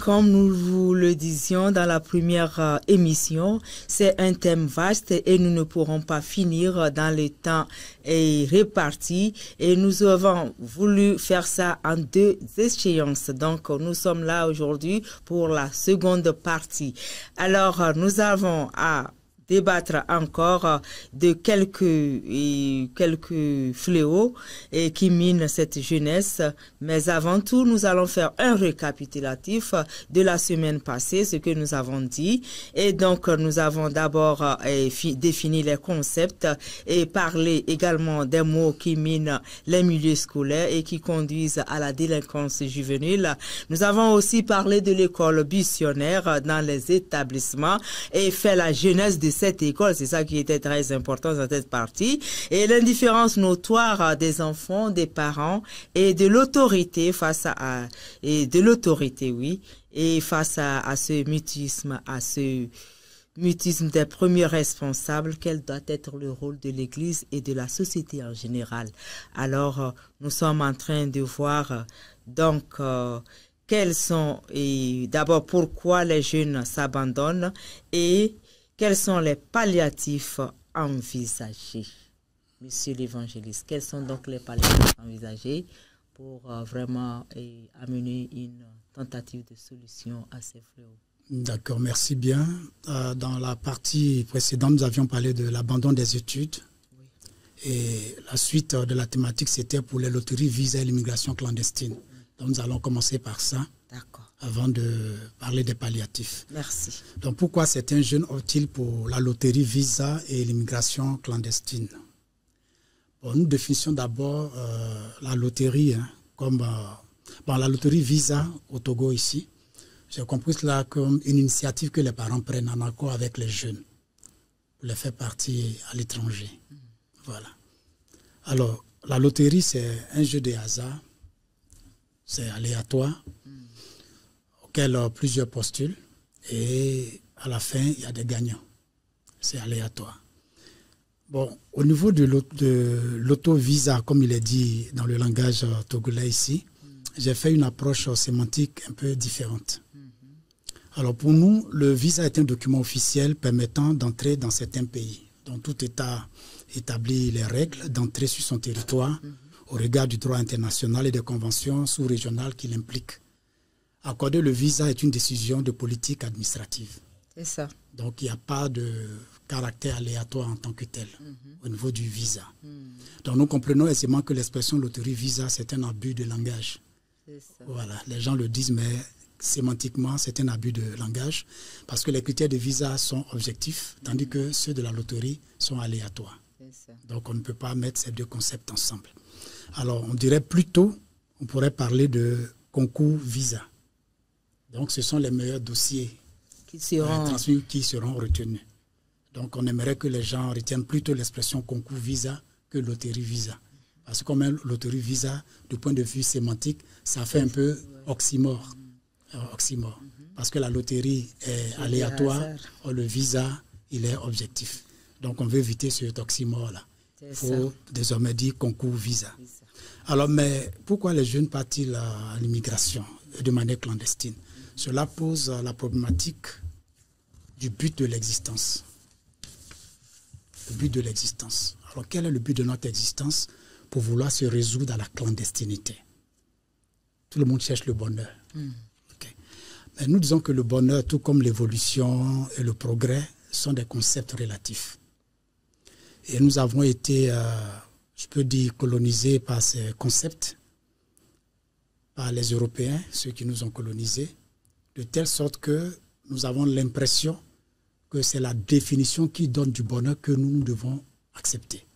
comme nous vous le disions dans la première émission, c'est un thème vaste et nous ne pourrons pas finir dans le temps réparti. Et nous avons voulu faire ça en 2 échéances. Donc, nous sommes là aujourd'hui pour la seconde partie. Alors, nous avons à débattre encore de quelques fléaux qui minent cette jeunesse. Mais avant tout, nous allons faire un récapitulatif de la semaine passée, ce que nous avons dit. Et donc, nous avons d'abord défini les concepts et parlé également des mots qui minent les milieux scolaires et qui conduisent à la délinquance juvénile. Nous avons aussi parlé de l'école buissonnière dans les établissements et fait la jeunesse de cette école, c'est ça qui était très important dans cette partie, et l'indifférence notoire des enfants, des parents et de l'autorité face à et face à ce mutisme des premiers responsables, quel doit être le rôle de l'Église et de la société en général. Alors, nous sommes en train de voir quels sont, et d'abord pourquoi les jeunes s'abandonnent et quels sont les palliatifs envisagés. Monsieur l'évangéliste, quels sont donc les palliatifs envisagés pour vraiment amener une tentative de solution à ces fléaux? D'accord, merci bien. Dans la partie précédente, nous avions parlé de l'abandon des études. Oui. Et la suite de la thématique, c'était pour les loteries visant l'immigration clandestine. Donc nous allons commencer par ça. D'accord. Avant de parler des palliatifs. Merci. Donc pourquoi certains jeunes optent-ils pour la loterie visa et l'immigration clandestine? Bon, nous définissons d'abord la loterie comme la loterie visa au Togo ici. J'ai compris cela comme une initiative que les parents prennent en accord avec les jeunes pour les faire partir à l'étranger. Voilà. Alors, la loterie, c'est un jeu de hasard. C'est aléatoire, auquel plusieurs postulent. Et à la fin, il y a des gagnants. C'est aléatoire. Bon, au niveau de l'auto-visa, comme il est dit dans le langage togolais ici, j'ai fait une approche sémantique un peu différente. Alors pour nous, le visa est un document officiel permettant d'entrer dans certains pays, dont tout État établit les règles d'entrée sur son territoire au regard du droit international et des conventions sous-régionales qui l'impliquent. Accorder le visa est une décision de politique administrative. C'est ça. Donc il n'y a pas de caractère aléatoire en tant que tel au niveau du visa. Donc nous comprenons aisément que l'expression loterie visa, c'est un abus de langage. C'est ça. Voilà, les gens le disent, mais sémantiquement, c'est un abus de langage parce que les critères de visa sont objectifs, tandis que ceux de la loterie sont aléatoires. Donc on ne peut pas mettre ces deux concepts ensemble. Alors on dirait plutôt, on pourrait parler de concours visa. Donc ce sont les meilleurs dossiers qui seront retenus. Donc on aimerait que les gens retiennent plutôt l'expression concours visa que loterie visa. Parce que comme un loterie visa, du point de vue sémantique, ça fait un peu oxymore. Parce que la loterie est aléatoire, or le visa, il est objectif. Donc on veut éviter ce oxymore-là. Il faut désormais dire concours visa. Alors, mais pourquoi les jeunes partent-ils à l'immigration de manière clandestine? Cela pose la problématique du but de l'existence. Le but de l'existence. Alors, quel est le but de notre existence pour vouloir se résoudre à la clandestinité? Tout le monde cherche le bonheur. Okay. Mais nous disons que le bonheur, tout comme l'évolution et le progrès, sont des concepts relatifs. Et nous avons été, je peux dire, colonisés par ces concepts, par les Européens, ceux qui nous ont colonisés, de telle sorte que nous avons l'impression que c'est la définition qui donne du bonheur que nous devons accepter.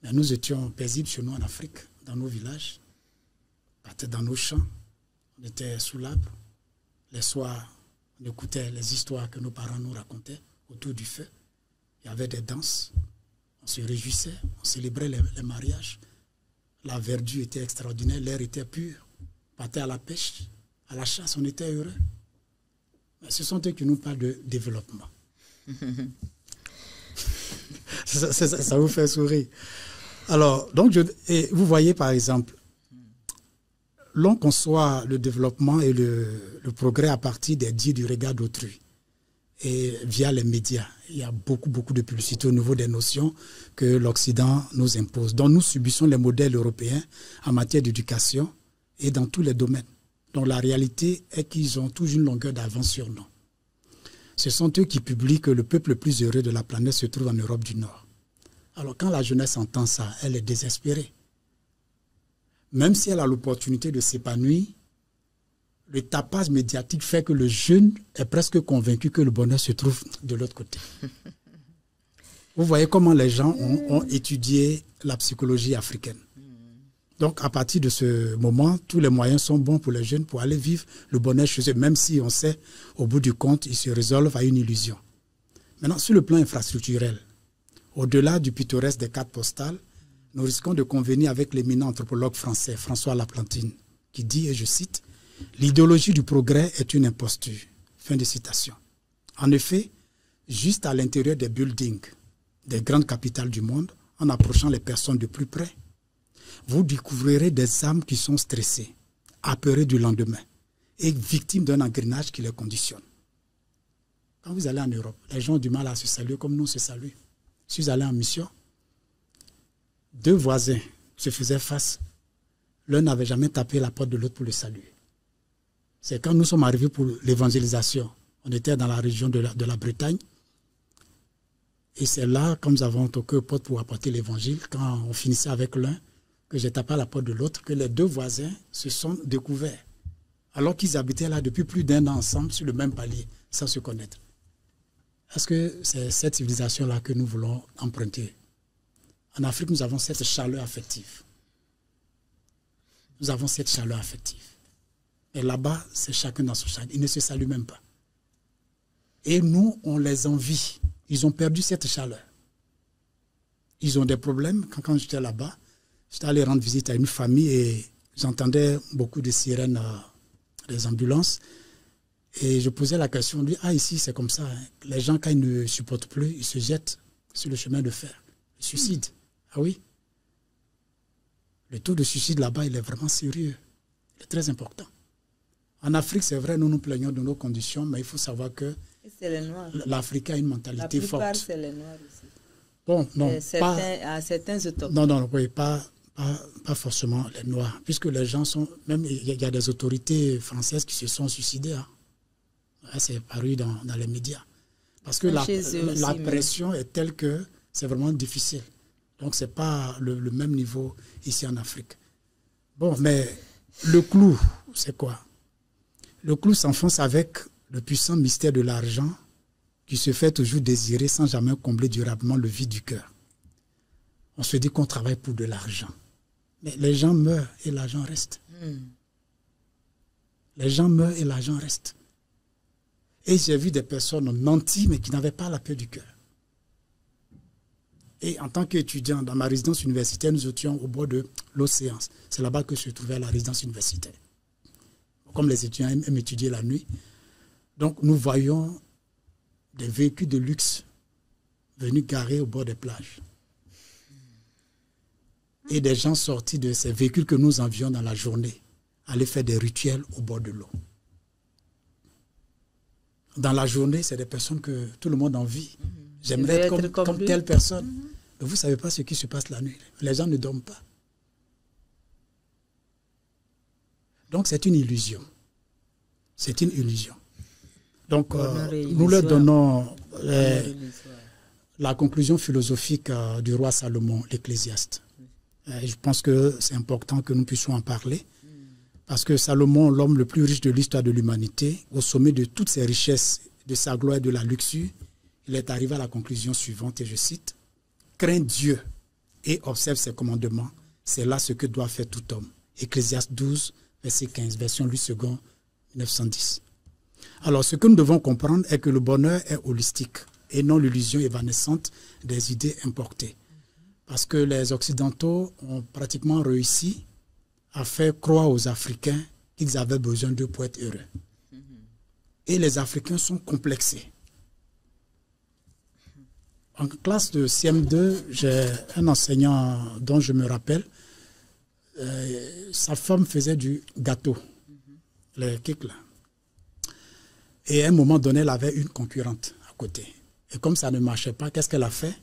Mais nous étions paisibles chez nous en Afrique, dans nos villages, dans nos champs, on était sous l'arbre. Les soirs, on écoutait les histoires que nos parents nous racontaient autour du feu. Il y avait des danses, on se réjouissait, on célébrait les mariages. La verdure était extraordinaire, l'air était pur. On partait à la pêche, à la chasse, on était heureux. Mais ce sont eux qui nous parlent de développement. ça vous fait sourire. Alors, donc, vous voyez par exemple, l'on conçoit le développement et le progrès à partir des dits du regard d'autrui. Et via les médias, il y a beaucoup de publicité au niveau des notions que l'Occident nous impose. Donc nous subissons les modèles européens en matière d'éducation et dans tous les domaines. Donc la réalité est qu'ils ont toujours une longueur d'avance sur nous. Ce sont eux qui publient que le peuple le plus heureux de la planète se trouve en Europe du Nord. Alors quand la jeunesse entend ça, elle est désespérée. Même si elle a l'opportunité de s'épanouir, le tapage médiatique fait que le jeune est presque convaincu que le bonheur se trouve de l'autre côté. Vous voyez comment les gens ont étudié la psychologie africaine. Donc, à partir de ce moment, tous les moyens sont bons pour les jeunes pour aller vivre le bonheur chez eux, même si on sait, au bout du compte, ils se résolvent à une illusion. Maintenant, sur le plan infrastructurel, au-delà du pittoresque des cartes postales, nous risquons de convenir avec l'éminent anthropologue français, François Laplantine, qui dit, et je cite, « L'idéologie du progrès est une imposture. » Fin de citation. En effet, juste à l'intérieur des buildings des grandes capitales du monde, en approchant les personnes de plus près, vous découvrirez des âmes qui sont stressées, apeurées du lendemain et victimes d'un engrenage qui les conditionne. Quand vous allez en Europe, les gens ont du mal à se saluer comme nous on se salue. Je suis allé en mission, 2 voisins se faisaient face. L'un n'avait jamais tapé la porte de l'autre pour le saluer. C'est quand nous sommes arrivés pour l'évangélisation. On était dans la région de la Bretagne. Et c'est là, quand nous avons toqué aux portes pour apporter l'évangile, quand on finissait avec l'un, que j'ai tapé à la porte de l'autre, que les 2 voisins se sont découverts. Alors qu'ils habitaient là depuis plus d'1 an ensemble sur le même palier, sans se connaître. Est-ce que c'est cette civilisation-là que nous voulons emprunter? En Afrique, nous avons cette chaleur affective. Nous avons cette chaleur affective. Et là-bas, c'est chacun dans son chacun. Ils ne se saluent même pas. Et nous, on les envie. Ils ont perdu cette chaleur. Ils ont des problèmes. Quand j'étais là-bas, j'étais allé rendre visite à une famille et j'entendais beaucoup de sirènes des ambulances. Et je posais la question, lui, ici c'est comme ça. Hein. Les gens, quand ils ne supportent plus, ils se jettent sur le chemin de fer. Ils se suicident. Ah oui? Le taux de suicide là-bas, il est vraiment sérieux. Il est très important. En Afrique, c'est vrai, nous nous plaignons de nos conditions, mais il faut savoir que l'Africain a une mentalité forte. La plupart, c'est les Noirs ici. Bon, non, certains autochtones. Non, oui, pas forcément les Noirs, puisque les gens sont... Même, il y a des autorités françaises qui se sont suicidées. Hein. C'est paru dans les médias. Parce que la pression est telle que c'est vraiment difficile. Donc, ce n'est pas le même niveau ici en Afrique. Bon, mais le clou, c'est quoi? Le clou s'enfonce avec le puissant mystère de l'argent qui se fait toujours désirer sans jamais combler durablement le vide du cœur. On se dit qu'on travaille pour de l'argent. Mais les gens meurent et l'argent reste. Les gens meurent et l'argent reste. Et j'ai vu des personnes nanties mais qui n'avaient pas la paix du cœur. Et en tant qu'étudiant, dans ma résidence universitaire, nous étions au bord de l'océan. C'est là-bas que se trouvait la résidence universitaire. Comme les étudiants aiment étudier la nuit. Donc nous voyons des véhicules de luxe venus garer au bord des plages. Et des gens sortis de ces véhicules que nous envions dans la journée aller faire des rituels au bord de l'eau. Dans la journée, c'est des personnes que tout le monde envie. J'aimerais être comme telle personne. Mais vous ne savez pas ce qui se passe la nuit. Les gens ne dorment pas. Donc c'est une illusion. C'est une illusion. Donc nous leur donnons la conclusion philosophique du roi Salomon, l'Ecclésiaste. Je pense que c'est important que nous puissions en parler. Parce que Salomon, l'homme le plus riche de l'histoire de l'humanité, au sommet de toutes ses richesses, de sa gloire et de la luxure, il est arrivé à la conclusion suivante, et je cite, « Crains Dieu et observe ses commandements, c'est là ce que doit faire tout homme. » Ecclésiaste 12, verset 15, version Louis II, 1910. Alors, ce que nous devons comprendre est que le bonheur est holistique et non l'illusion évanescente des idées importées. Parce que les Occidentaux ont pratiquement réussi à faire croire aux Africains qu'ils avaient besoin d'eux pour être heureux. Et les Africains sont complexés. En classe de CM2, j'ai un enseignant dont je me rappelle, sa femme faisait du gâteau, les cakes là. Et à un moment donné, elle avait une concurrente à côté. Et comme ça ne marchait pas, qu'est-ce qu'elle a fait?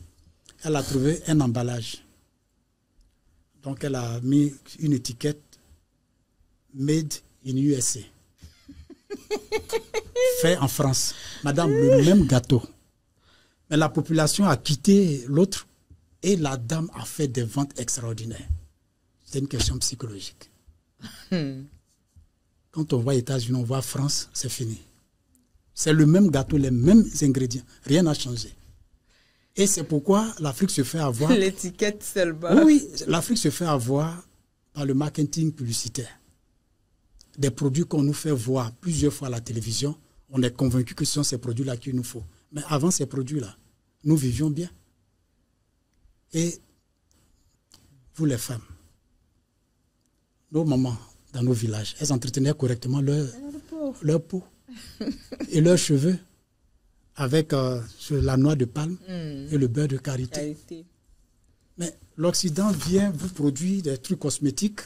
Elle a trouvé un emballage. Donc, elle a mis une étiquette Made in USA. Fait en France. Madame, le même gâteau. Mais la population a quitté l'autre et la dame a fait des ventes extraordinaires. C'est une question psychologique. Quand on voit États-Unis, on voit France, c'est fini. C'est le même gâteau, les mêmes ingrédients. Rien n'a changé. Et c'est pourquoi l'Afrique se fait avoir... L'étiquette seulement. Oui, l'Afrique se fait avoir par le marketing publicitaire. Des produits qu'on nous fait voir plusieurs fois à la télévision, on est convaincu que ce sont ces produits-là qu'il nous faut. Mais avant ces produits-là, nous vivions bien. Et vous les femmes, nos mamans dans nos villages, elles entretenaient correctement leur peau et leurs cheveux avec la noix de palme et le beurre de karité. Mais l'Occident vient vous produire des trucs cosmétiques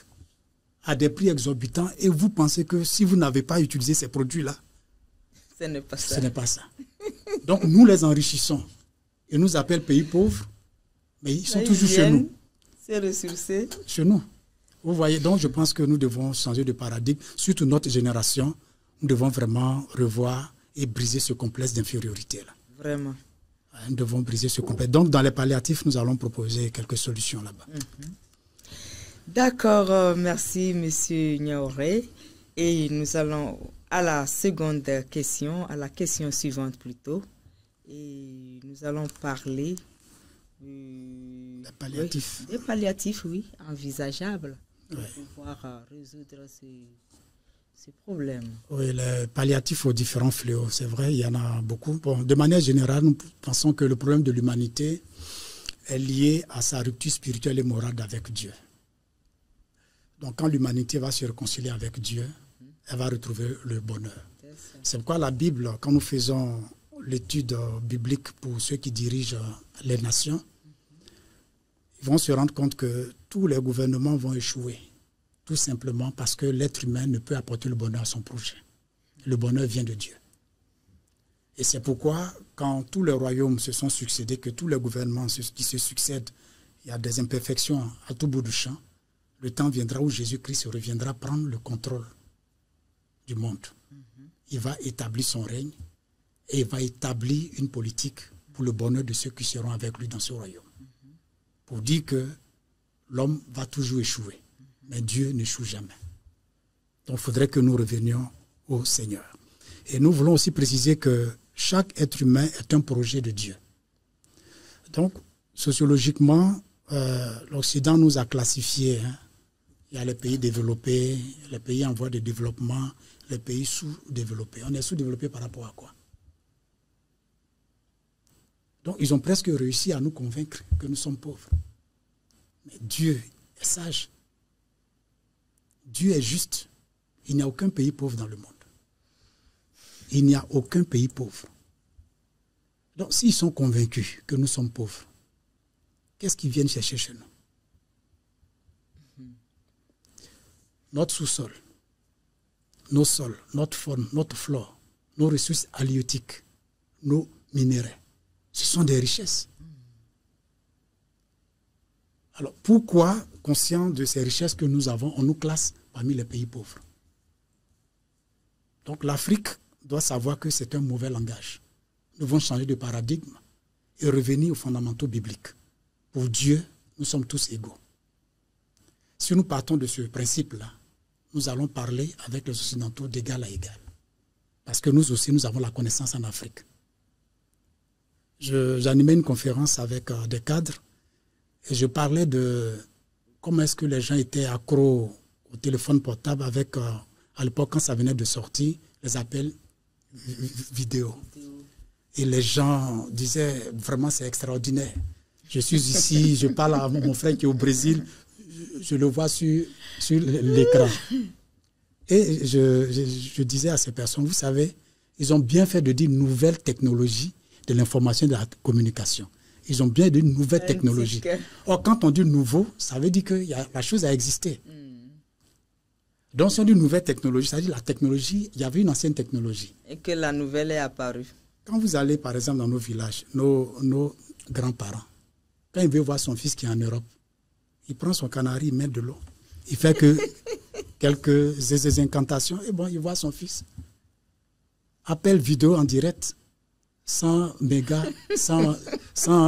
à des prix exorbitants et vous pensez que si vous n'avez pas utilisé ces produits-là, ce n'est pas ça. Ce n'est pas ça. Donc nous les enrichissons. Ils nous appellent pays pauvres, mais ils sont toujours chez nous. C'est ressourcé. Chez nous. Vous voyez, donc je pense que nous devons changer de paradigme, surtout notre génération. Nous devons vraiment revoir et briser ce complexe d'infériorité-là. Vraiment. Nous devons briser ce complexe. Donc dans les palliatifs, nous allons proposer quelques solutions là-bas. D'accord, merci Monsieur Niaoré. Et nous allons à la seconde question, à la question suivante plutôt. Et nous allons parler des palliatifs. Oui, des palliatifs, oui, envisageables pour ouais. pouvoir résoudre ces problèmes. Oui, les palliatifs aux différents fléaux, c'est vrai, il y en a beaucoup. Bon, de manière générale, nous pensons que le problème de l'humanité est lié à sa rupture spirituelle et morale avec Dieu. Donc quand l'humanité va se réconcilier avec Dieu, elle va retrouver le bonheur. C'est pourquoi la Bible, quand nous faisons l'étude biblique pour ceux qui dirigent les nations, ils vont se rendre compte que tous les gouvernements vont échouer, tout simplement parce que l'être humain ne peut apporter le bonheur à son prochain. Le bonheur vient de Dieu. Et c'est pourquoi, quand tous les royaumes se sont succédés, que tous les gouvernements qui se succèdent, il y a des imperfections à tout bout du champ, le temps viendra où Jésus-Christ reviendra prendre le contrôle du monde. Il va établir son règne et il va établir une politique pour le bonheur de ceux qui seront avec lui dans ce royaume. Pour dire que l'homme va toujours échouer, mais Dieu n'échoue jamais. Donc il faudrait que nous revenions au Seigneur. Et nous voulons aussi préciser que chaque être humain est un projet de Dieu. Donc, sociologiquement, l'Occident nous a classifiés. Il y a les pays développés, les pays en voie de développement, les pays sous-développés. On est sous-développés par rapport à quoi? Donc, ils ont presque réussi à nous convaincre que nous sommes pauvres. Mais Dieu est sage. Dieu est juste. Il n'y a aucun pays pauvre dans le monde. Il n'y a aucun pays pauvre. Donc, s'ils sont convaincus que nous sommes pauvres, qu'est-ce qu'ils viennent chercher chez nous? Notre sous-sol, nos sols, notre faune, notre flore, nos ressources halieutiques, nos minéraux, ce sont des richesses. Alors, pourquoi, conscient de ces richesses que nous avons, on nous classe parmi les pays pauvres? Donc, l'Afrique doit savoir que c'est un mauvais langage. Nous devons changer de paradigme et revenir aux fondamentaux bibliques. Pour Dieu, nous sommes tous égaux. Si nous partons de ce principe-là, nous allons parler avec les Occidentaux d'égal à égal. Parce que nous aussi, nous avons la connaissance en Afrique. J'animais une conférence avec des cadres et je parlais de comment est-ce que les gens étaient accros au téléphone portable avec, à l'époque, quand ça venait de sortir, les appels vidéo. Et les gens disaient, vraiment, c'est extraordinaire. Je suis ici, je parle à mon frère qui est au Brésil, je le vois sur l'écran. Et je disais à ces personnes, vous savez, ils ont bien fait de dire nouvelle technologie de l'information et de la communication. Ils ont bien de nouvelles technologies. Or, quand on dit nouveau, ça veut dire que la chose a existé. Donc, si on dit nouvelle technologie, ça veut dire la technologie, il y avait une ancienne technologie. Et que la nouvelle est apparue. Quand vous allez, par exemple, dans nos villages, nos grands-parents, quand il veut voir son fils qui est en Europe, il prend son canari, il met de l'eau. Il fait que quelques incantations, et bon, il voit son fils. Appel vidéo en direct, sans mégas, sans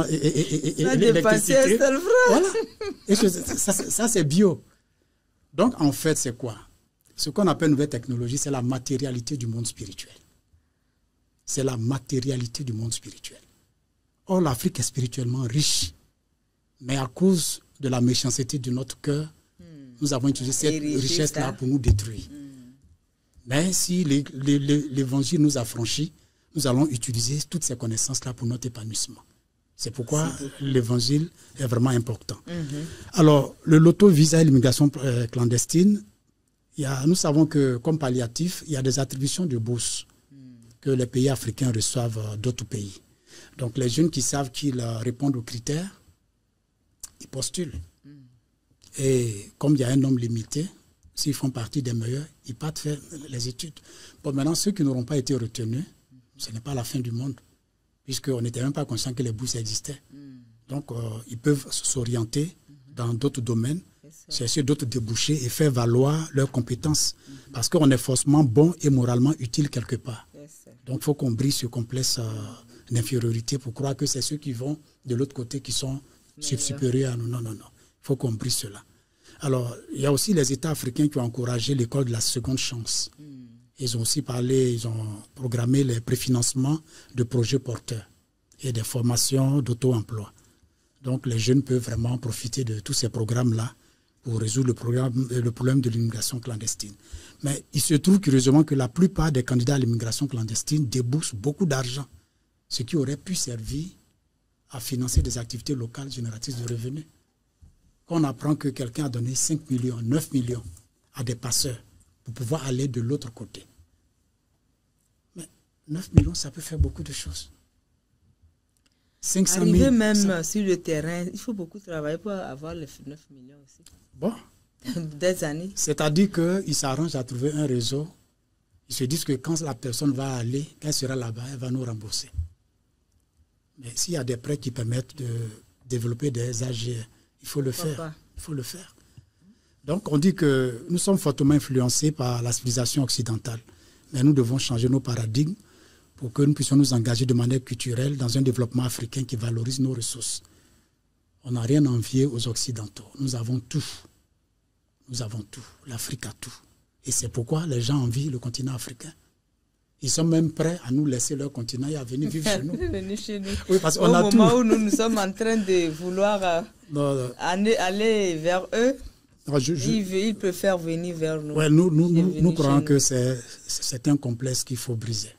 électricité. Voilà. Et ça, c'est bio. Donc, en fait, c'est quoi? Ce qu'on appelle nouvelle technologie, c'est la matérialité du monde spirituel. C'est la matérialité du monde spirituel. Or, l'Afrique est spirituellement riche. Mais à cause de la méchanceté de notre cœur, nous avons utilisé cette richesse-là pour nous détruire. Mais si l'évangile nous a franchis, nous allons utiliser toutes ces connaissances-là pour notre épanouissement. C'est pourquoi l'évangile est vraiment important. Alors, le loto-visa et l'immigration clandestine, nous savons que, comme palliatif, il y a des attributions de bourse que les pays africains reçoivent d'autres pays. Donc, les jeunes qui savent qu'ils répondent aux critères, ils postulent. Et comme il y a un nombre limité, s'ils font partie des meilleurs, ils partent faire les études. Bon, maintenant, ceux qui n'auront pas été retenus, ce n'est pas la fin du monde, puisqu'on n'était même pas conscient que les bourses existaient. Donc, ils peuvent s'orienter dans d'autres domaines, chercher d'autres débouchés et faire valoir leurs compétences. Parce qu'on est forcément bon et moralement utile quelque part. Donc, il faut qu'on brise ce complexe d'infériorité pour croire que c'est ceux qui vont de l'autre côté qui sont supérieurs à nous. Non, non, non. Il faut qu'on brise cela. Alors, il y a aussi les États africains qui ont encouragé l'école de la seconde chance. Ils ont aussi ils ont programmé les préfinancements de projets porteurs et des formations d'auto-emploi. Donc, les jeunes peuvent vraiment profiter de tous ces programmes-là pour résoudre le problème de l'immigration clandestine. Mais il se trouve curieusement que la plupart des candidats à l'immigration clandestine déboursent beaucoup d'argent, ce qui aurait pu servir à financer des activités locales génératrices de revenus. Quand on apprend que quelqu'un a donné 5 millions, 9 millions à des passeurs pour pouvoir aller de l'autre côté. Mais 9 millions, ça peut faire beaucoup de choses. 500 000, arriver même sur le terrain, il faut beaucoup travailler pour avoir les 9 millions aussi. Bon. Des années. C'est-à-dire qu'ils s'arrangent à trouver un réseau. Ils se disent que quand la personne va aller, quand elle sera là-bas, elle va nous rembourser. Mais s'il y a des prêts qui permettent de développer des AG, il faut le faire. Il faut le faire. Donc, on dit que nous sommes fortement influencés par la civilisation occidentale. Mais nous devons changer nos paradigmes pour que nous puissions nous engager de manière culturelle dans un développement africain qui valorise nos ressources. On n'a rien à envier aux Occidentaux. Nous avons tout. Nous avons tout. L'Afrique a tout. Et c'est pourquoi les gens envient le continent africain. Ils sont même prêts à nous laisser leur continent et à venir vivre chez nous. Venir chez nous. Oui, parce qu'on Au a moment tout. où nous sommes en train de vouloir aller vers eux, ils préfèrent venir vers nous. Ouais, nous croyons que c'est un complexe qu'il faut briser.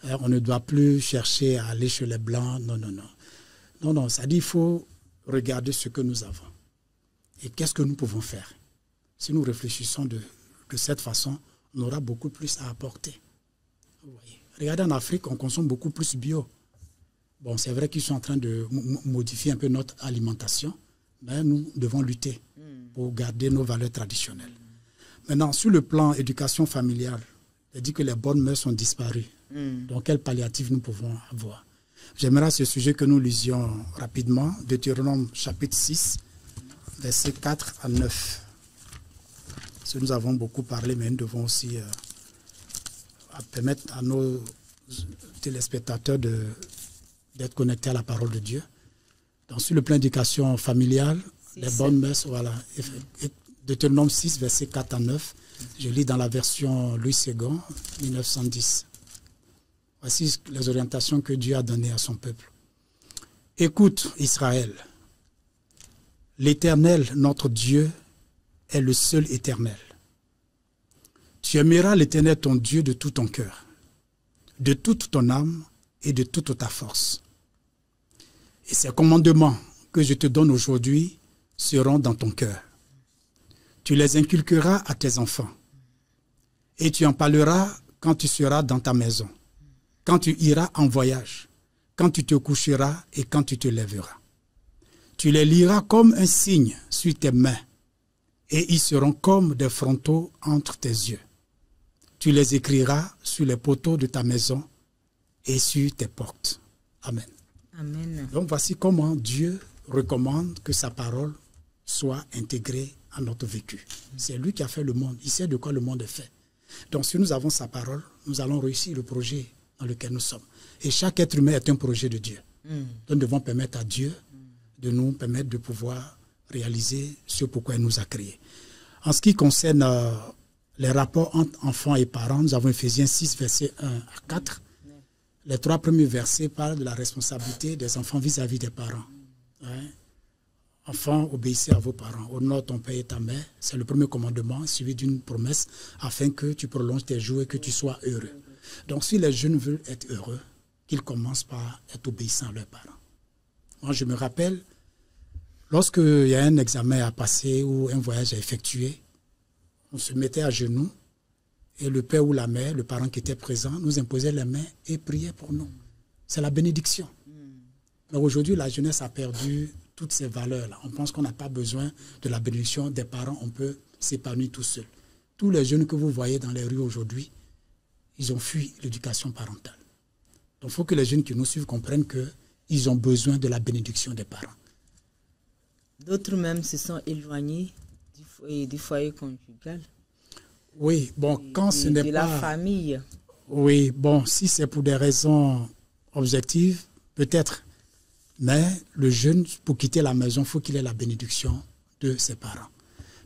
Alors, on ne doit plus chercher à aller chez les Blancs. Non, non, non. Non, non, ça dit qu'il faut regarder ce que nous avons. Et qu'est-ce que nous pouvons faire? Si nous réfléchissons de cette façon, on aura beaucoup plus à apporter. Vous voyez. Regardez, en Afrique, on consomme beaucoup plus bio. Bon, c'est vrai qu'ils sont en train de modifier un peu notre alimentation, mais nous devons lutter pour garder nos valeurs traditionnelles. Maintenant, sur le plan éducation familiale, il dit que les bonnes mœurs ont disparu. Donc, quel palliatif nous pouvons avoir? J'aimerais à ce sujet que nous lisions rapidement Deutéronome chapitre 6, versets 4 à 9. Parce que nous avons beaucoup parlé, mais nous devons aussi permettre à nos téléspectateurs d'être connectés à la parole de Dieu. Donc, sur le plan d'éducation familiale, les bonnes mœurs, voilà. Deutéronome 6, versets 4 à 9. Je lis dans la version Louis II, 1910. Voici les orientations que Dieu a données à son peuple. Écoute, Israël, l'Éternel, notre Dieu, est le seul éternel. Tu aimeras l'Éternel, ton Dieu, de tout ton cœur, de toute ton âme et de toute ta force. Et ces commandements que je te donne aujourd'hui seront dans ton cœur. Tu les inculqueras à tes enfants et tu en parleras quand tu seras dans ta maison, quand tu iras en voyage, quand tu te coucheras et quand tu te lèveras. Tu les liras comme un signe sur tes mains et ils seront comme des frontaux entre tes yeux. Tu les écriras sur les poteaux de ta maison et sur tes portes. Amen. Amen. Donc voici comment Dieu recommande que sa parole soit intégrée à notre vécu. C'est lui qui a fait le monde. Il sait de quoi le monde est fait. Donc si nous avons sa parole, nous allons réussir le projet dans lequel nous sommes. Et chaque être humain est un projet de Dieu. Donc nous devons permettre à Dieu de nous permettre de pouvoir réaliser ce pourquoi il nous a créés. En ce qui concerne les rapports entre enfants et parents, nous avons Ephésiens 6, versets 1 à 4. Les 3 premiers versets parlent de la responsabilité des enfants vis-à-vis des parents. Hein? Enfants, obéissez à vos parents. Honore ton père et ta mère. C'est le premier commandement, suivi d'une promesse, afin que tu prolonges tes jours et que tu sois heureux. Donc si les jeunes veulent être heureux, qu'ils commencent par être obéissants à leurs parents. Moi, je me rappelle, lorsqu'il y a un examen à passer ou un voyage à effectuer, on se mettait à genoux et le père ou la mère, le parent qui était présent, nous imposait les mains et priait pour nous. C'est la bénédiction. Mais aujourd'hui, la jeunesse a perdu toutes ces valeurs-là. On pense qu'on n'a pas besoin de la bénédiction des parents, on peut s'épanouir tout seul. Tous les jeunes que vous voyez dans les rues aujourd'hui, ils ont fui l'éducation parentale. Donc il faut que les jeunes qui nous suivent comprennent qu'ils ont besoin de la bénédiction des parents. D'autres même se sont éloignés du foyer conjugal. Oui, bon, quand ce n'est pas... De la famille. Oui, bon, si c'est pour des raisons objectives, peut-être. Mais le jeune, pour quitter la maison, il faut qu'il ait la bénédiction de ses parents.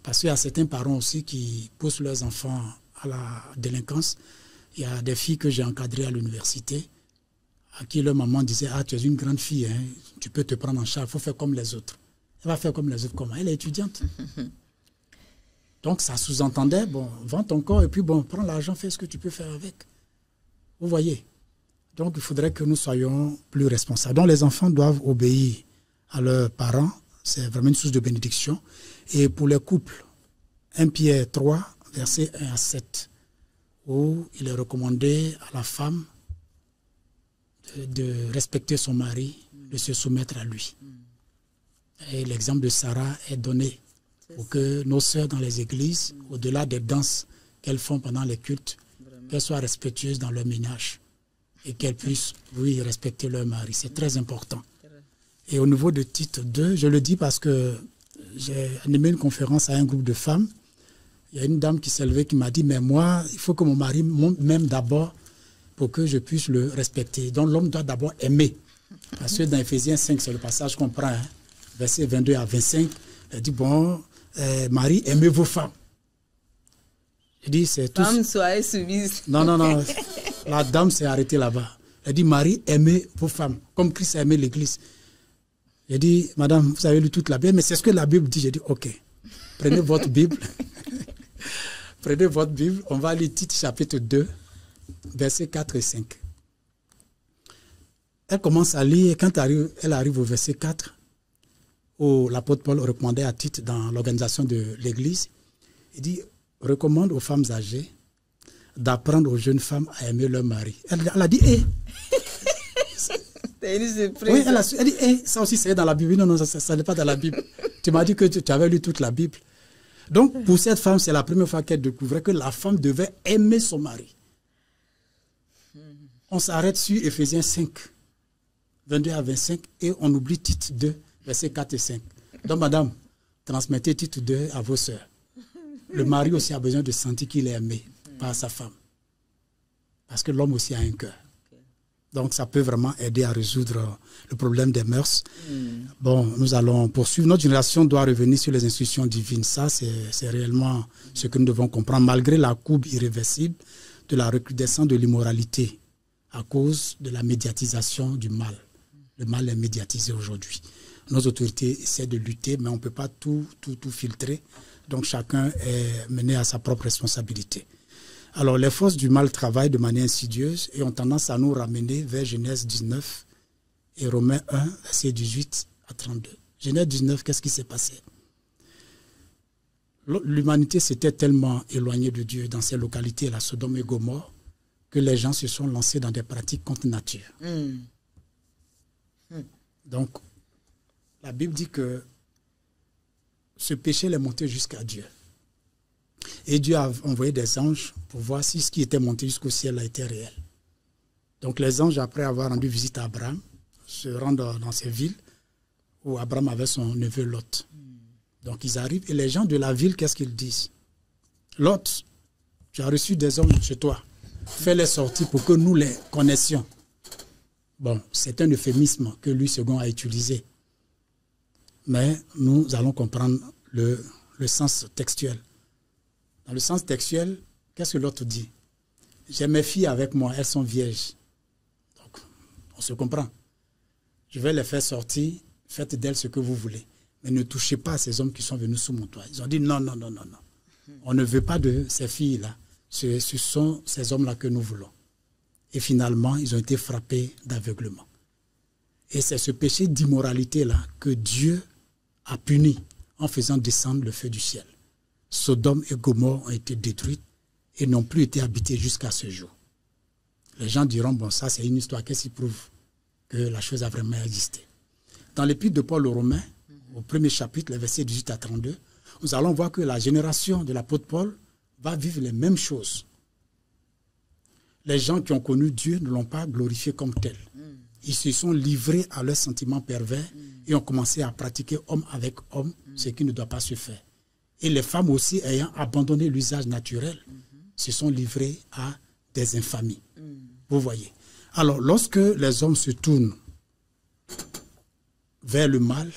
Parce qu'il y a certains parents aussi qui poussent leurs enfants à la délinquance. Il y a des filles que j'ai encadrées à l'université, à qui leur maman disait « Ah, tu es une grande fille, hein, tu peux te prendre en charge, il faut faire comme les autres. » Elle va faire comme les autres, comment? Elle est étudiante. Donc ça sous-entendait, bon, vends ton corps et puis bon, prends l'argent, fais ce que tu peux faire avec. Vous voyez? Donc il faudrait que nous soyons plus responsables. Donc les enfants doivent obéir à leurs parents, c'est vraiment une source de bénédiction. Et pour les couples, 1 Pierre 3, versets 1 à 7, où il est recommandé à la femme de respecter son mari, de se soumettre à lui. Et l'exemple de Sarah est donné pour que nos sœurs dans les églises, au-delà des danses qu'elles font pendant les cultes, qu'elles soient respectueuses dans leur ménage et qu'elles puissent, oui, respecter leur mari. C'est très important. Et au niveau de Tite 2, je le dis parce que j'ai animé une conférence à un groupe de femmes. Il y a une dame qui s'est levée qui m'a dit « Mais moi, il faut que mon mari m'aime d'abord pour que je puisse le respecter. » Donc l'homme doit d'abord aimer. Parce que dans Ephésiens 5, c'est le passage qu'on prend, hein, versets 22 à 25, elle dit « Bon, Marie, aimez vos femmes. » Je dis, c'est tout. Femmes, soyez soumises. Non. La dame s'est arrêtée là-bas. Elle dit, Marie, aimez vos femmes, comme Christ a aimé l'Église. J'ai dit, madame, vous avez lu toute la Bible, mais c'est ce que la Bible dit. J'ai dit, ok, prenez votre Bible. Prenez votre Bible, on va lire Tite chapitre 2, versets 4 et 5. Elle commence à lire, et quand elle arrive au verset 4, où l'apôtre Paul recommandait à Tite dans l'organisation de l'Église, il dit, recommande aux femmes âgées d'apprendre aux jeunes femmes à aimer leur mari. Elle a dit, oui, elle a dit, ça aussi c'est dans la Bible. Non, ça n'est pas dans la Bible. Tu m'as dit que tu avais lu toute la Bible. Donc, pour cette femme, c'est la première fois qu'elle découvrait que la femme devait aimer son mari. On s'arrête sur Ephésiens 5, 22 à 25, et on oublie Tite 2, versets 4 et 5. Donc, madame, transmettez Tite 2 à vos sœurs. Le mari aussi a besoin de sentir qu'il est aimé par sa femme. Parce que l'homme aussi a un cœur. Donc, ça peut vraiment aider à résoudre le problème des mœurs. Bon, nous allons poursuivre. Notre génération doit revenir sur les institutions divines. Ça, c'est réellement ce que nous devons comprendre. Malgré la courbe irréversible de la recrudescence de l'immoralité à cause de la médiatisation du mal. Le mal est médiatisé aujourd'hui. Nos autorités essaient de lutter, mais on ne peut pas tout filtrer. Donc, chacun est mené à sa propre responsabilité. Alors, les forces du mal travaillent de manière insidieuse et ont tendance à nous ramener vers Genèse 19 et Romains 1, versets 18 à 32. Genèse 19, qu'est-ce qui s'est passé? L'humanité s'était tellement éloignée de Dieu dans ces localités, la Sodome et Gomorrhe, que les gens se sont lancés dans des pratiques contre nature. Donc, la Bible dit que ce péché est monté jusqu'à Dieu. Et Dieu a envoyé des anges pour voir si ce qui était monté jusqu'au ciel a été réel. Donc les anges, après avoir rendu visite à Abraham, se rendent dans ces villes où Abraham avait son neveu Lot. Donc ils arrivent et les gens de la ville, qu'est-ce qu'ils disent? Lot, tu as reçu des hommes chez toi. Fais-les sortir pour que nous les connaissions. Bon, c'est un euphémisme que Louis II a utilisé. Mais nous allons comprendre le sens textuel. Dans le sens textuel, qu'est-ce que l'autre dit? J'ai mes filles avec moi, elles sont vierges. Donc, on se comprend. Je vais les faire sortir, faites d'elles ce que vous voulez. Mais ne touchez pas à ces hommes qui sont venus sous mon toit. Ils ont dit non, non, non, non, non. On ne veut pas de ces filles-là. Ce sont ces hommes-là que nous voulons. Et finalement, ils ont été frappés d'aveuglement. Et c'est ce péché d'immoralité-là que Dieu a puni en faisant descendre le feu du ciel. Sodome et Gomorrhe ont été détruites et n'ont plus été habitées jusqu'à ce jour. Les gens diront, bon, ça c'est une histoire, qu'est-ce qui prouve que la chose a vraiment existé? Dans l'épître de Paul aux Romains, au premier chapitre, les versets 18 à 32, nous allons voir que la génération de l'apôtre Paul va vivre les mêmes choses. Les gens qui ont connu Dieu ne l'ont pas glorifié comme tel. Ils se sont livrés à leurs sentiments pervers et ont commencé à pratiquer homme avec homme, ce qui ne doit pas se faire. Et les femmes aussi, ayant abandonné l'usage naturel, se sont livrées à des infamies. Vous voyez. Alors, lorsque les hommes se tournent vers le mal,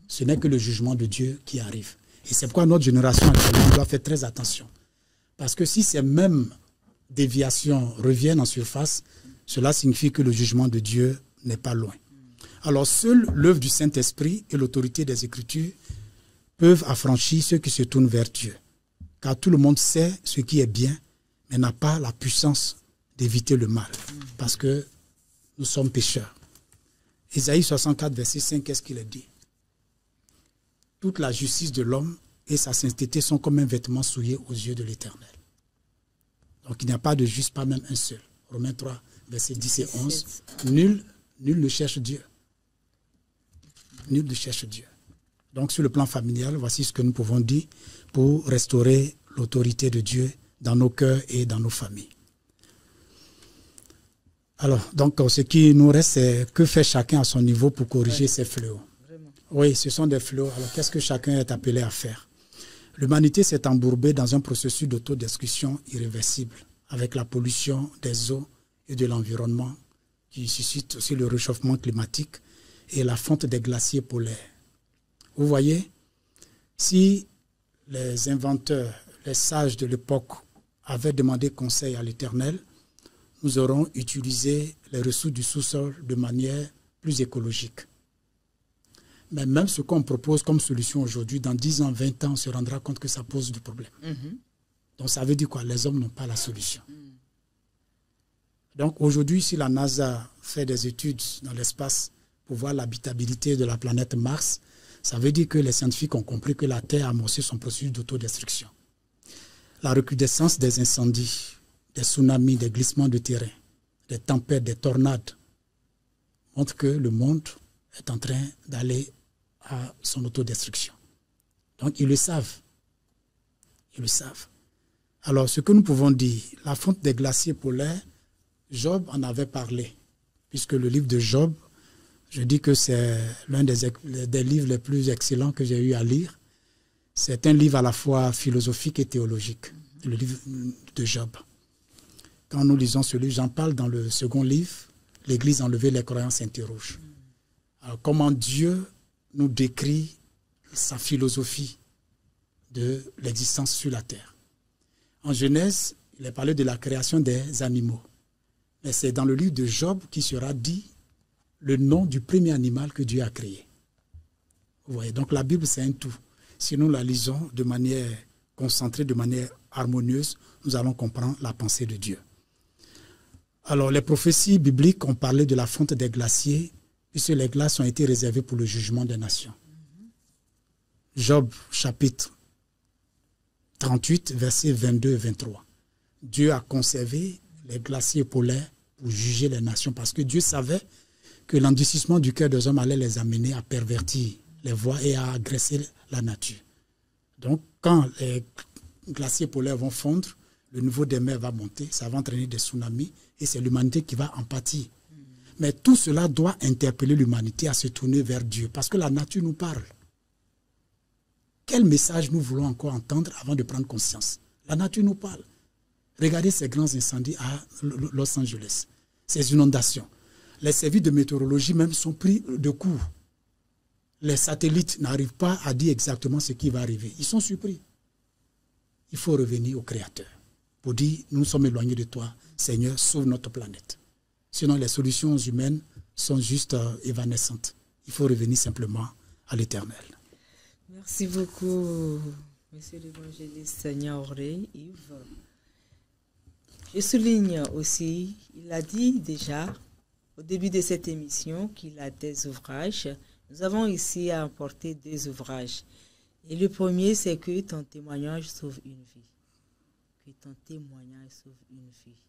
ce n'est que le jugement de Dieu qui arrive. Et c'est pourquoi notre génération actuelle doit faire très attention. Parce que si ces mêmes déviations reviennent en surface, cela signifie que le jugement de Dieu n'est pas loin. Alors, seule l'œuvre du Saint-Esprit et l'autorité des Écritures peuvent affranchir ceux qui se tournent vers Dieu. Car tout le monde sait ce qui est bien, mais n'a pas la puissance d'éviter le mal. Parce que nous sommes pécheurs. Ésaïe 64, verset 5, qu'est-ce qu'il est dit? Toute la justice de l'homme et sa sainteté sont comme un vêtement souillé aux yeux de l'Éternel. Donc il n'y a pas de juste, pas même un seul. Romains 3, versets 10 et 11. Nul ne cherche Dieu. Nul ne cherche Dieu. Donc sur le plan familial, voici ce que nous pouvons dire pour restaurer l'autorité de Dieu dans nos cœurs et dans nos familles. Alors, donc ce qui nous reste, c'est que fait chacun à son niveau pour corriger ces fléaux. Oui, ce sont des fléaux. Alors qu'est-ce que chacun est appelé à faire? L'humanité s'est embourbée dans un processus d'autodestruction irréversible avec la pollution des eaux et de l'environnement qui suscite aussi le réchauffement climatique et la fonte des glaciers polaires. Vous voyez, si les inventeurs, les sages de l'époque avaient demandé conseil à l'Éternel, nous aurons utilisé les ressources du sous-sol de manière plus écologique. Mais même ce qu'on propose comme solution aujourd'hui, dans 10 ans, 20 ans, on se rendra compte que ça pose du problème. Donc ça veut dire quoi? Les hommes n'ont pas la solution. Donc aujourd'hui, si la NASA fait des études dans l'espace pour voir l'habitabilité de la planète Mars, ça veut dire que les scientifiques ont compris que la Terre a amorcé son processus d'autodestruction. La recrudescence des incendies, des tsunamis, des glissements de terrain, des tempêtes, des tornades montrent que le monde est en train d'aller à son autodestruction. Donc ils le savent. Ils le savent. Alors ce que nous pouvons dire, la fonte des glaciers polaires, Job en avait parlé, puisque le livre de Job, je dis que c'est l'un des livres les plus excellents que j'ai eu à lire. C'est un livre à la fois philosophique et théologique, le livre de Job. Quand nous lisons ce livre, j'en parle dans le second livre, l'Église enlevée, les croyants s'interrogent. Alors comment Dieu nous décrit sa philosophie de l'existence sur la terre. En Genèse, il est parlé de la création des animaux. Mais c'est dans le livre de Job qui sera dit le nom du premier animal que Dieu a créé. Vous voyez, donc la Bible, c'est un tout. Si nous la lisons de manière concentrée, de manière harmonieuse, nous allons comprendre la pensée de Dieu. Alors, les prophéties bibliques ont parlé de la fonte des glaciers, puisque les glaces ont été réservées pour le jugement des nations. Job, chapitre 38, versets 22 et 23. Dieu a conservé les glaciers polaires pour juger les nations, parce que Dieu savait que l'endurcissement du cœur des hommes allait les amener à pervertir les voies et à agresser la nature. Donc, quand les glaciers polaires vont fondre, le niveau des mers va monter, ça va entraîner des tsunamis et c'est l'humanité qui va en pâtir. Mais tout cela doit interpeller l'humanité à se tourner vers Dieu parce que la nature nous parle. Quel message nous voulons encore entendre avant de prendre conscience? La nature nous parle. Regardez ces grands incendies à Los Angeles, ces inondations. Les services de météorologie même sont pris de court. Les satellites n'arrivent pas à dire exactement ce qui va arriver. Ils sont surpris. Il faut revenir au Créateur pour dire, nous sommes éloignés de toi, Seigneur, sauve notre planète. Sinon, les solutions humaines sont juste évanescentes. Il faut revenir simplement à l'Éternel. Merci beaucoup, Monsieur l'évangéliste Niaouré, Yves. Je souligne aussi, il a dit déjà au début de cette émission qu'il a des ouvrages. Nous avons ici à apporter 2 ouvrages. Et le premier, c'est que ton témoignage sauve une vie. Que ton témoignage sauve une vie.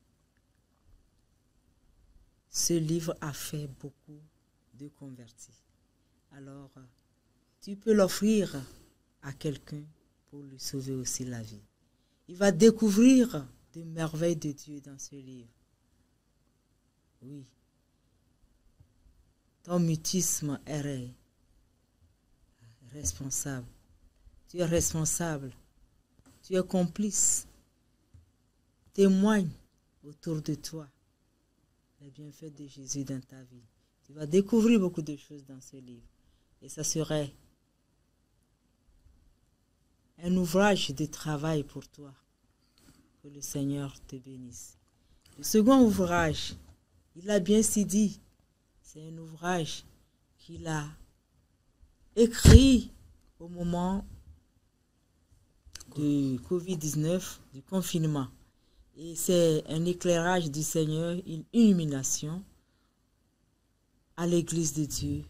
Ce livre a fait beaucoup de convertis. Alors, tu peux l'offrir à quelqu'un pour lui sauver aussi la vie. Il va découvrir des merveilles de Dieu dans ce livre. Oui. Ton mutisme est responsable. Tu es responsable. Tu es complice. Témoigne autour de toi les bienfaits de Jésus dans ta vie. Tu vas découvrir beaucoup de choses dans ce livre. Et ça serait un ouvrage de travail pour toi. Que le Seigneur te bénisse. Le second ouvrage, il a bien si dit, c'est un ouvrage qu'il a écrit au moment du Covid-19, du confinement. Et c'est un éclairage du Seigneur, une illumination à l'Église de Dieu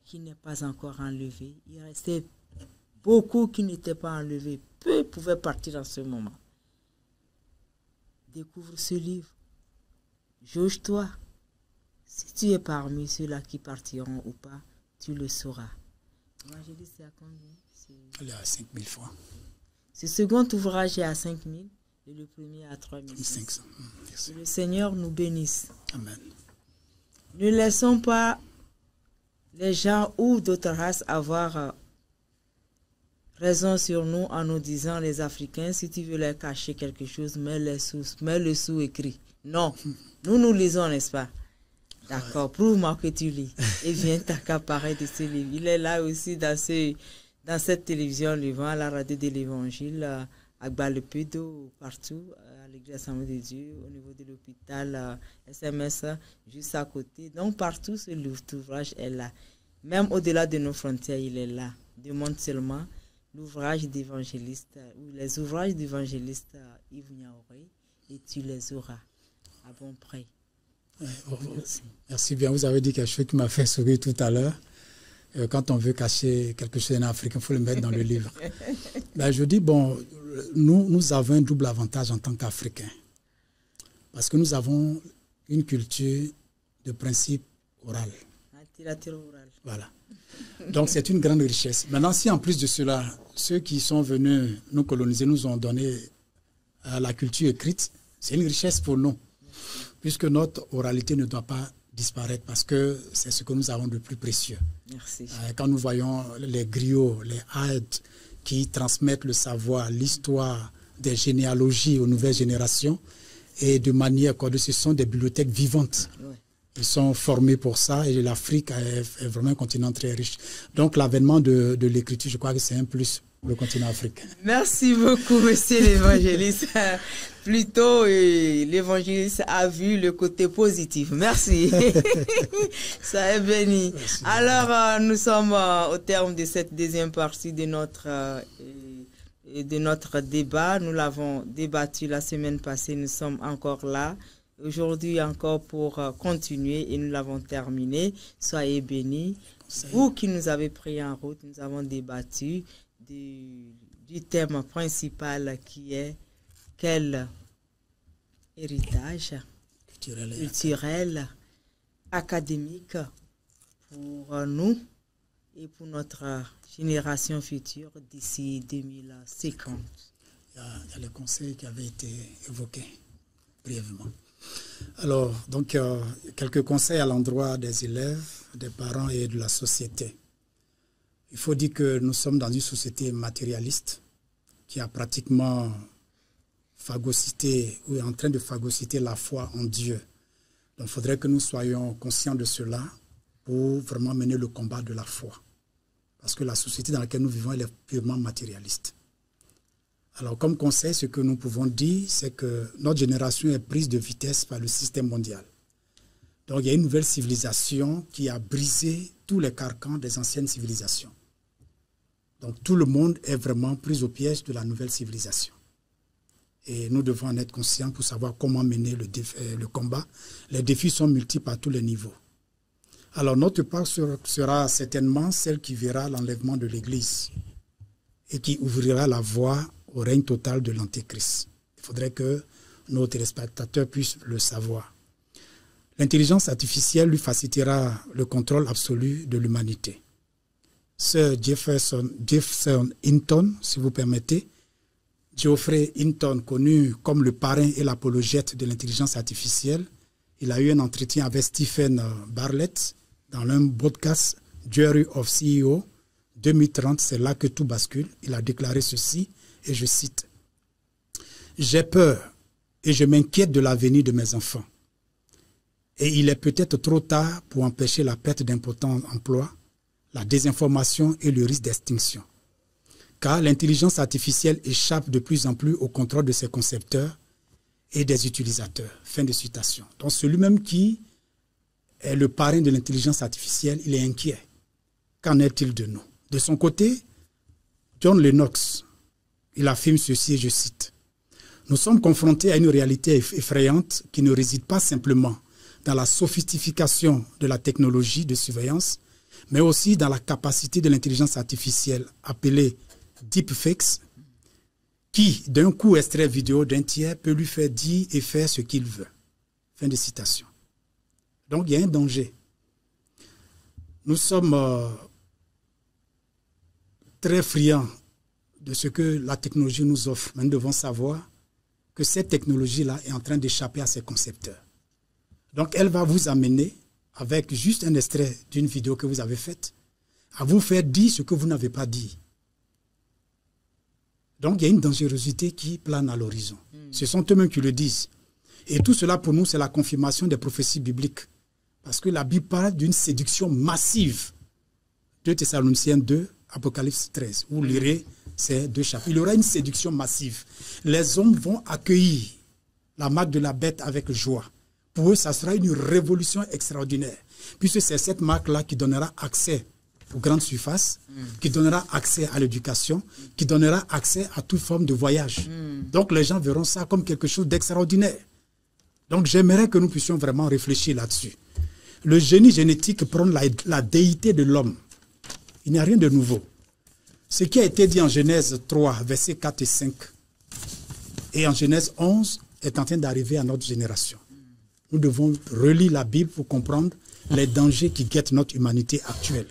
qui n'est pas encore enlevée. Il restait beaucoup qui n'étaient pas enlevés. Peu pouvaient partir en ce moment. Découvre ce livre. Jauge-toi. Si tu es parmi ceux-là qui partiront ou pas, tu le sauras. L'évangéliste, c'est à combien? Il est à 5000 francs. Ce second ouvrage est à 5000 et le premier à 3500. Que le Seigneur nous bénisse. Amen. Ne laissons pas les gens ou d'autres races avoir raison sur nous en nous disant, les Africains, si tu veux leur cacher quelque chose, mets-le sous écrit. Non, nous lisons, n'est-ce pas? D'accord, prouve-moi que tu lis. Et viens t'accaparer de ce livre. Il est là aussi dans cette télévision, le vent, à la radio de l'Évangile, à Gbalepedo, partout, à l'Église Assemblée de Dieu, au niveau de l'hôpital, SMS, juste à côté. Donc partout, ce ouvrage est là. Même au-delà de nos frontières, il est là. Demande seulement l'ouvrage d'évangéliste, ou les ouvrages d'évangéliste Yves Niaouré, et tu les auras à bon prix. Merci. Merci bien. Vous avez dit quelque chose qui m'a fait sourire tout à l'heure. Quand on veut cacher quelque chose en Afrique, il faut le mettre dans le livre. Ben, je dis, bon, nous avons un double avantage en tant qu'Africains. Parce que nous avons une culture de principe oral. Oral. Voilà. Donc, c'est une grande richesse. Maintenant, si en plus de cela, ceux qui sont venus nous coloniser nous ont donné la culture écrite, c'est une richesse pour nous. Puisque notre oralité ne doit pas disparaître parce que c'est ce que nous avons de plus précieux. Merci. Quand nous voyons les griots, les aides qui transmettent le savoir, l'histoire des généalogies aux nouvelles générations et de manière accordée, ce sont des bibliothèques vivantes. Oui. Ils sont formés pour ça et l'Afrique est vraiment un continent très riche. Donc l'avènement de l'écriture, je crois que c'est un plus pour le continent africain. Merci beaucoup, monsieur l'évangéliste. Plutôt, l'évangéliste a vu le côté positif. Merci. Ça est béni. Merci. Alors, nous sommes au terme de cette deuxième partie de notre débat. Nous l'avons débattu la semaine passée. Nous sommes encore là. Aujourd'hui encore pour continuer et nous l'avons terminé. Soyez bénis. Vous qui nous avez pris en route, nous avons débattu du thème principal qui est quel héritage culturel académique pour nous et pour notre génération future d'ici 2050. Il y a les conseils qui avaient été évoqués brièvement. Alors, donc, quelques conseils à l'endroit des élèves, des parents et de la société. Il faut dire que nous sommes dans une société matérialiste qui a pratiquement phagocyté ou est en train de phagocyter la foi en Dieu. Donc, il faudrait que nous soyons conscients de cela pour vraiment mener le combat de la foi. Parce que la société dans laquelle nous vivons, elle est purement matérialiste. Alors, comme conseil, ce que nous pouvons dire, c'est que notre génération est prise de vitesse par le système mondial. Donc, il y a une nouvelle civilisation qui a brisé tous les carcans des anciennes civilisations. Donc, tout le monde est vraiment pris au piège de la nouvelle civilisation. Et nous devons en être conscients pour savoir comment mener le combat. Les défis sont multiples à tous les niveaux. Alors, notre part sera certainement celle qui verra l'enlèvement de l'Église et qui ouvrira la voie au règne total de l'Antéchrist. Il faudrait que nos téléspectateurs puissent le savoir. L'intelligence artificielle lui facilitera le contrôle absolu de l'humanité. Sir Jefferson Hinton, si vous permettez, Geoffrey Hinton, connu comme le parrain et l'apologète de l'intelligence artificielle, il a eu un entretien avec Stephen Bartlett dans un podcast Diary of CEO 2030, c'est là que tout bascule. Il a déclaré ceci, et je cite, « J'ai peur et je m'inquiète de l'avenir de mes enfants. Et il est peut-être trop tard pour empêcher la perte d'importants emplois, la désinformation et le risque d'extinction. Car l'intelligence artificielle échappe de plus en plus au contrôle de ses concepteurs et des utilisateurs. » Fin de citation. Donc celui-même qui est le parrain de l'intelligence artificielle, il est inquiet. Qu'en est-il de nous? De son côté, John Lennox, il affirme ceci, et je cite, « Nous sommes confrontés à une réalité effrayante qui ne réside pas simplement dans la sophistication de la technologie de surveillance, mais aussi dans la capacité de l'intelligence artificielle appelée deepfakes, qui, d'un coup extrait vidéo d'un tiers, peut lui faire dire et faire ce qu'il veut. » Fin de citation. Donc, il y a un danger. Nous sommes très friands de ce que la technologie nous offre. Mais nous devons savoir que cette technologie-là est en train d'échapper à ses concepteurs. Donc, elle va vous amener, avec juste un extrait d'une vidéo que vous avez faite, à vous faire dire ce que vous n'avez pas dit. Donc, il y a une dangerosité qui plane à l'horizon. Ce sont eux-mêmes qui le disent. Et tout cela, pour nous, c'est la confirmation des prophéties bibliques. Parce que la Bible parle d'une séduction massive. 2 Thessaloniciens 2, Apocalypse 13. Vous lirez ces deux chapitres. Il y aura une séduction massive. Les hommes vont accueillir la marque de la bête avec joie. Pour eux, ça sera une révolution extraordinaire. Puisque c'est cette marque-là qui donnera accès aux grandes surfaces, qui donnera accès à l'éducation, qui donnera accès à toute forme de voyage. Donc les gens verront ça comme quelque chose d'extraordinaire. Donc j'aimerais que nous puissions vraiment réfléchir là-dessus. Le génie génétique prône la déité de l'homme. Il n'y a rien de nouveau. Ce qui a été dit en Genèse 3, versets 4 et 5, et en Genèse 11, est en train d'arriver à notre génération. Nous devons relire la Bible pour comprendre les dangers qui guettent notre humanité actuelle.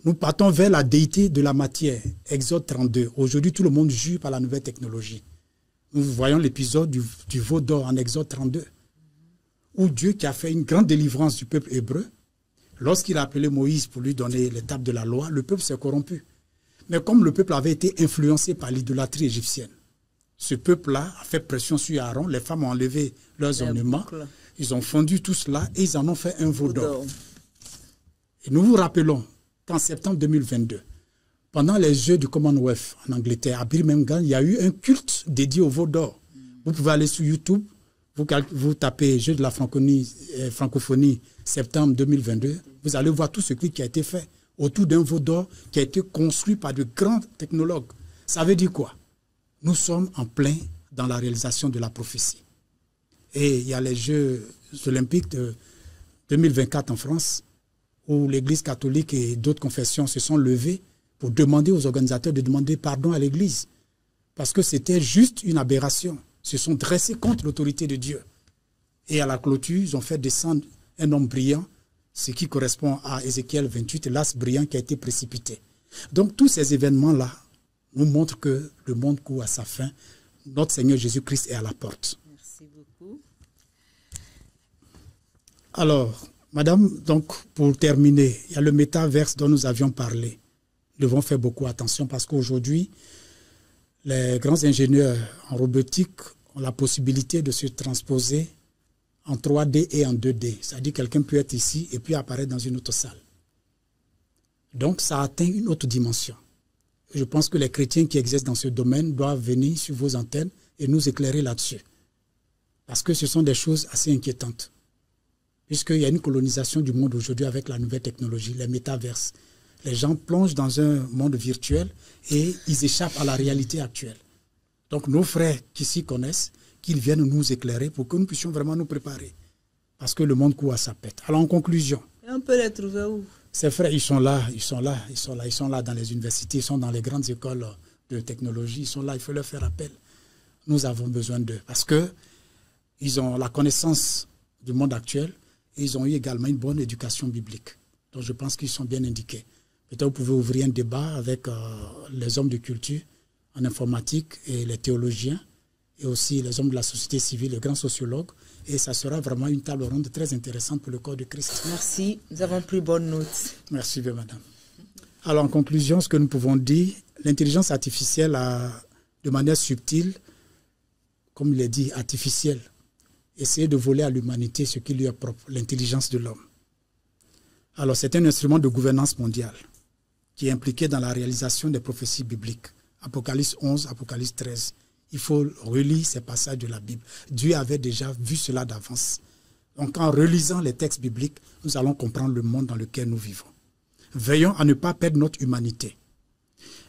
Nous partons vers la déité de la matière, Exode 32. Aujourd'hui, tout le monde jure par la nouvelle technologie. Nous voyons l'épisode du veau d'or en Exode 32, où Dieu, qui a fait une grande délivrance du peuple hébreu, lorsqu'il a appelé Moïse pour lui donner les tables de la loi, le peuple s'est corrompu. Mais comme le peuple avait été influencé par l'idolâtrie égyptienne, ce peuple-là a fait pression sur Aaron, les femmes ont enlevé leurs ornements, ils ont fondu tout cela et ils en ont fait un veau d'or. Et nous vous rappelons qu'en septembre 2022, pendant les Jeux du Commonwealth en Angleterre, à Birmingham, il y a eu un culte dédié au veau d'or. Vous pouvez aller sur YouTube, vous tapez Jeux de la francophonie septembre 2022, vous allez voir tout ce qui a été fait autour d'un veau d'or qui a été construit par de grands technologues. Ça veut dire quoi? Nous sommes en plein dans la réalisation de la prophétie. Et il y a les Jeux olympiques de 2024 en France, où l'Église catholique et d'autres confessions se sont levées pour demander aux organisateurs de demander pardon à l'Église. Parce que c'était juste une aberration. Ils se sont dressés contre l'autorité de Dieu. Et à la clôture, ils ont fait descendre un homme brillant, ce qui correspond à Ézéchiel 28, l'as brillant qui a été précipité. Donc tous ces événements-là nous montrent que le monde court à sa fin. Notre Seigneur Jésus-Christ est à la porte. Merci beaucoup. Alors, madame, donc pour terminer, il y a le métaverse dont nous avions parlé. Nous devons faire beaucoup attention parce qu'aujourd'hui, les grands ingénieurs en robotique ont la possibilité de se transposer en 3D et en 2D. C'est-à-dire que quelqu'un peut être ici et puis apparaître dans une autre salle. Donc, ça atteint une autre dimension. Je pense que les chrétiens qui exercent dans ce domaine doivent venir sur vos antennes et nous éclairer là-dessus. Parce que ce sont des choses assez inquiétantes. Puisqu'il y a une colonisation du monde aujourd'hui avec la nouvelle technologie, les métaverses. Les gens plongent dans un monde virtuel et ils échappent à la réalité actuelle. Donc nos frères qui s'y connaissent, qu'ils viennent nous éclairer pour que nous puissions vraiment nous préparer. Parce que le monde court à sa pète. Alors en conclusion. Et on peut les trouver où? Ces frères, ils sont là dans les universités, ils sont dans les grandes écoles de technologie, ils sont là, il faut leur faire appel. Nous avons besoin d'eux parce qu'ils ont la connaissance du monde actuel et ils ont eu également une bonne éducation biblique. Donc je pense qu'ils sont bien indiqués. Peut-être vous pouvez ouvrir un débat avec les hommes de culture en informatique et les théologiens et aussi les hommes de la société civile, les grands sociologues. Et ça sera vraiment une table ronde très intéressante pour le corps de Christ. Merci, nous avons pris bonne note. Merci bien, madame. Alors, en conclusion, ce que nous pouvons dire, l'intelligence artificielle a, de manière subtile, comme il est dit, artificielle, essayé de voler à l'humanité ce qui lui est propre, l'intelligence de l'homme. Alors, c'est un instrument de gouvernance mondiale qui est impliqué dans la réalisation des prophéties bibliques. Apocalypse 11, Apocalypse 13. Il faut relire ces passages de la Bible. Dieu avait déjà vu cela d'avance. Donc en relisant les textes bibliques, nous allons comprendre le monde dans lequel nous vivons. Veillons à ne pas perdre notre humanité.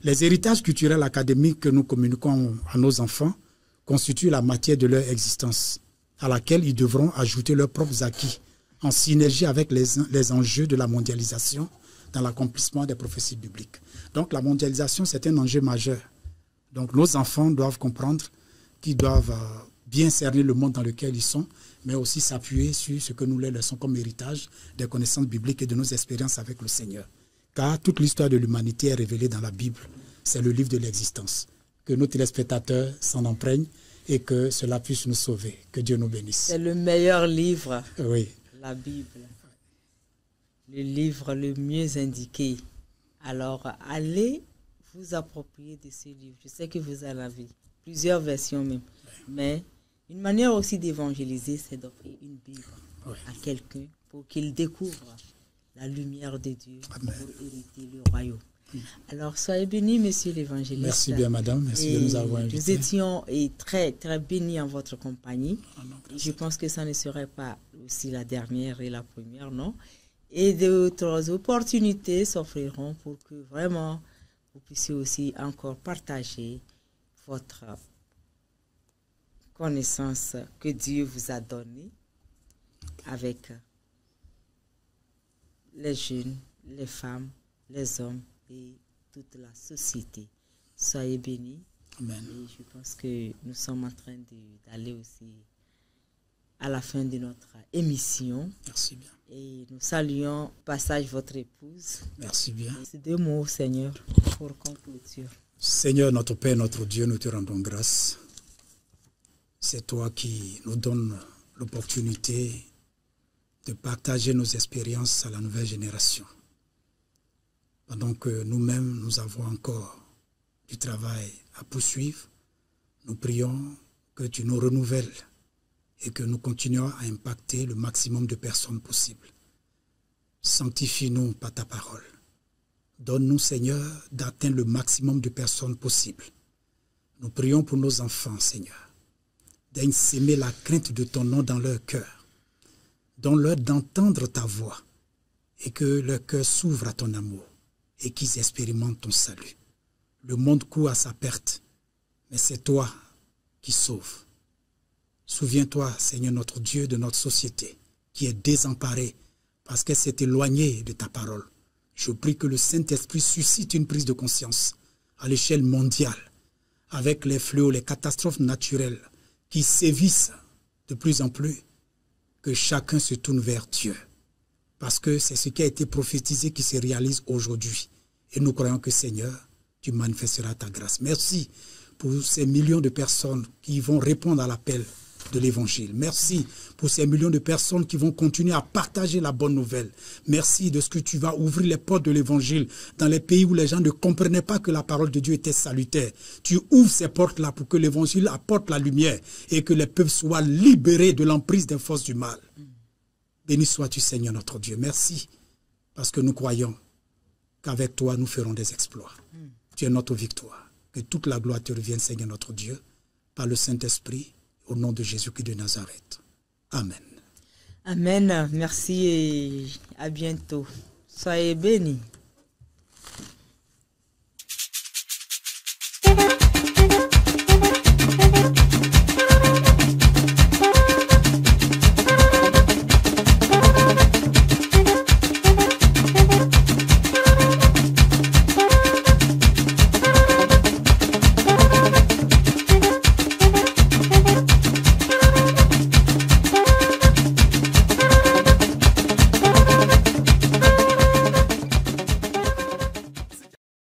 Les héritages culturels académiques que nous communiquons à nos enfants constituent la matière de leur existence, à laquelle ils devront ajouter leurs propres acquis, en synergie avec les enjeux de la mondialisation dans l'accomplissement des prophéties bibliques. Donc la mondialisation, c'est un enjeu majeur. Donc nos enfants doivent comprendre qu'ils doivent bien cerner le monde dans lequel ils sont, mais aussi s'appuyer sur ce que nous leur laissons comme héritage des connaissances bibliques et de nos expériences avec le Seigneur. Car toute l'histoire de l'humanité est révélée dans la Bible. C'est le livre de l'existence. Que nos téléspectateurs s'en imprègnent et que cela puisse nous sauver. Que Dieu nous bénisse. C'est le meilleur livre, oui. La Bible. Le livre le mieux indiqué. Alors, allez vous approprier de ce livre. Je sais que vous en avez plusieurs versions même. Mais une manière aussi d'évangéliser, c'est d'offrir une Bible à quelqu'un pour qu'il découvre la lumière de Dieu. Amen. Pour hériter le royaume. Alors, soyez bénis, monsieur l'évangéliste. Merci bien, madame. Merci de nous avoir invités. Nous étions très, très bénis en votre compagnie. Je pense que ça ne serait pas aussi la dernière et la première, non? Et d'autres opportunités s'offriront pour que vraiment vous puissiez aussi encore partager votre connaissance que Dieu vous a donnée avec les jeunes, les femmes, les hommes et toute la société. Soyez bénis. Amen. Et je pense que nous sommes en train d'aller aussi à la fin de notre émission. Merci bien. Et nous saluons au passage votre épouse. Merci bien. Ces deux mots, Seigneur, pour conclure. Seigneur, notre Père, notre Dieu, nous te rendons grâce. C'est toi qui nous donnes l'opportunité de partager nos expériences à la nouvelle génération. Pendant que nous-mêmes, nous avons encore du travail à poursuivre, nous prions que tu nous renouvelles et que nous continuions à impacter le maximum de personnes possible. Sanctifie-nous par ta parole. Donne-nous, Seigneur, d'atteindre le maximum de personnes possible. Nous prions pour nos enfants, Seigneur. Daigne s'aimer la crainte de ton nom dans leur cœur. Donne-leur d'entendre ta voix et que leur cœur s'ouvre à ton amour et qu'ils expérimentent ton salut. Le monde court à sa perte, mais c'est toi qui sauves. Souviens-toi, Seigneur notre Dieu, de notre société qui est désemparée parce qu'elle s'est éloignée de ta parole. Je prie que le Saint-Esprit suscite une prise de conscience à l'échelle mondiale avec les fléaux, les catastrophes naturelles qui sévissent de plus en plus. que chacun se tourne vers Dieu. Parce que c'est ce qui a été prophétisé qui se réalise aujourd'hui. Et nous croyons que Seigneur, tu manifesteras ta grâce. Merci pour ces millions de personnes qui vont répondre à l'appel de l'évangile. Merci pour ces millions de personnes qui vont continuer à partager la bonne nouvelle. Merci de ce que tu vas ouvrir les portes de l'évangile dans les pays où les gens ne comprenaient pas que la parole de Dieu était salutaire. Tu ouvres ces portes-là pour que l'évangile apporte la lumière et que les peuples soient libérés de l'emprise des forces du mal. Béni sois-tu, Seigneur notre Dieu. Merci parce que nous croyons qu'avec toi, nous ferons des exploits. Tu es notre victoire. Que toute la gloire te revienne, Seigneur notre Dieu, par le Saint-Esprit, au nom de Jésus-Christ de Nazareth. Amen. Amen. Merci et à bientôt. Soyez bénis.